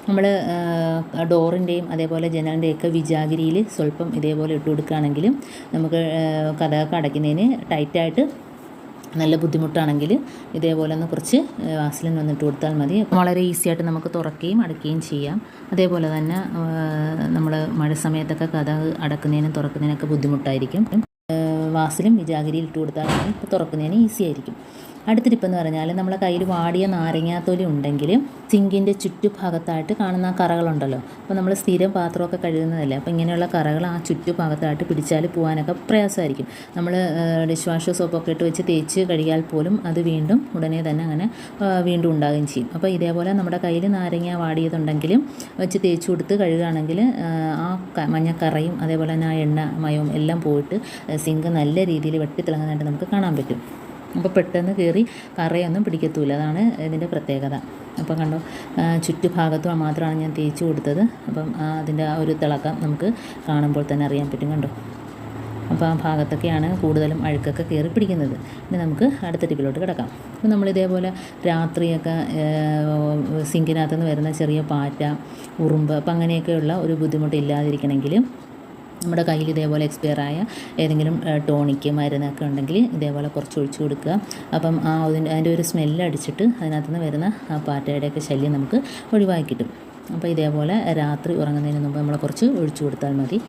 നമ്മൾ ഡോറിൻ്റെയും അതേപോലെ ജനലിൻ്റെയൊക്കെ വിജാഗിരിയിൽ സ്വല്പം ഇതേപോലെ ഇട്ട് കൊടുക്കുകയാണെങ്കിലും നമുക്ക് കതകൊക്കെ അടയ്ക്കുന്നതിന് ടൈറ്റായിട്ട് നല്ല ബുദ്ധിമുട്ടാണെങ്കിൽ ഇതേപോലെ ഒന്ന് കുറച്ച് വാസലിൻ വന്നിട്ട് കൊടുത്താൽ മതി. വളരെ ഈസി ആയിട്ട് നമുക്ക് തുറക്കുകയും അടയ്ക്കുകയും ചെയ്യാം. അതേപോലെ തന്നെ നമ്മൾ മഴ സമയത്തൊക്കെ കതക് അടക്കുന്നതിനും തുറക്കുന്നതിനൊക്കെ ബുദ്ധിമുട്ടായിരിക്കും. വാസലിൻ വിജാഗിരിയിൽ ഇട്ട് കൊടുത്താൽ തുറക്കുന്നതിന് ഈസി ആയിരിക്കും. അടുത്ത ടിപ്പെന്ന് പറഞ്ഞാൽ നമ്മളെ കയ്യിൽ വാടിയ നാരങ്ങാത്തൊലി ഉണ്ടെങ്കിൽ സിങ്കിൻ്റെ ചുറ്റുഭാഗത്തായിട്ട് കാണുന്ന കറകളുണ്ടല്ലോ, അപ്പോൾ നമ്മൾ സ്ഥിരം പാത്രമൊക്കെ കഴുകുന്നതല്ലേ, അപ്പോൾ ഇങ്ങനെയുള്ള കറകൾ ആ ചുറ്റുഭാഗത്തായിട്ട് പിടിച്ചാൽ പോകാനൊക്കെ പ്രയാസമായിരിക്കും. നമ്മൾ ഡിഷ് വാഷ് സോപ്പൊക്കെ ഇട്ട് വെച്ച് തേച്ച് കഴുകിയാൽ പോലും അത് വീണ്ടും ഉടനെ തന്നെ അങ്ങനെ വീണ്ടും ഉണ്ടാകുകയും ചെയ്യും. അപ്പോൾ ഇതേപോലെ നമ്മുടെ കയ്യിൽ നാരങ്ങ വാടിയതുണ്ടെങ്കിലും വെച്ച് തേച്ച് കൊടുത്ത് കഴുകുകയാണെങ്കിൽ ആ മഞ്ഞക്കറയും അതേപോലെ തന്നെ ആ എണ്ണ മയവും എല്ലാം പോയിട്ട് സിങ്ക് നല്ല രീതിയിൽ വെട്ടിത്തിളങ്ങുന്നതായിട്ട് നമുക്ക് കാണാൻ പറ്റും. അപ്പോൾ പെട്ടെന്ന് കയറി കറയൊന്നും പിടിക്കത്തുമില്ല. അതാണ് ഇതിൻ്റെ പ്രത്യേകത. അപ്പം കണ്ടോ, ചുറ്റുഭാഗത്ത് മാത്രമാണ് ഞാൻ തേച്ച് കൊടുത്തത്. അപ്പം അതിൻ്റെ ആ ഒരു തിളക്കം നമുക്ക് കാണുമ്പോൾ തന്നെ അറിയാൻ പറ്റും. കണ്ടോ, അപ്പോൾ ആ ഭാഗത്തൊക്കെയാണ് കൂടുതലും അഴുക്കൊക്കെ കയറി പിടിക്കുന്നത്. ഇനി നമുക്ക് അടുത്ത ടിപ്പിലോട്ട് കിടക്കാം. അപ്പോൾ നമ്മളിതേപോലെ രാത്രിയൊക്കെ സിങ്കിനകത്ത് നിന്ന് വരുന്ന ചെറിയ പാറ്റ, ഉറുമ്പ്, അപ്പം അങ്ങനെയൊക്കെയുള്ള ഒരു ബുദ്ധിമുട്ട് ഇല്ലാതിരിക്കണമെങ്കിൽ നമ്മുടെ കയ്യിൽ ഇതേപോലെ എക്സ്പയറായ ഏതെങ്കിലും ടോണിക്ക് മരുന്നൊക്കെ ഉണ്ടെങ്കിൽ ഇതേപോലെ കുറച്ച് ഒഴിച്ച് കൊടുക്കുക. അപ്പം അതിൻ്റെ ഒരു സ്മെല്ല് അടിച്ചിട്ട് അതിനകത്ത് നിന്ന് വരുന്ന ആ പാറ്റയുടെയൊക്കെ ശല്യം നമുക്ക് ഒഴിവാക്കി കിട്ടും. അപ്പോൾ ഇതേപോലെ രാത്രി ഉറങ്ങുന്നതിന് മുമ്പ് നമ്മൾ കുറച്ച് ഒഴിച്ചു കൊടുത്താൽ മതി.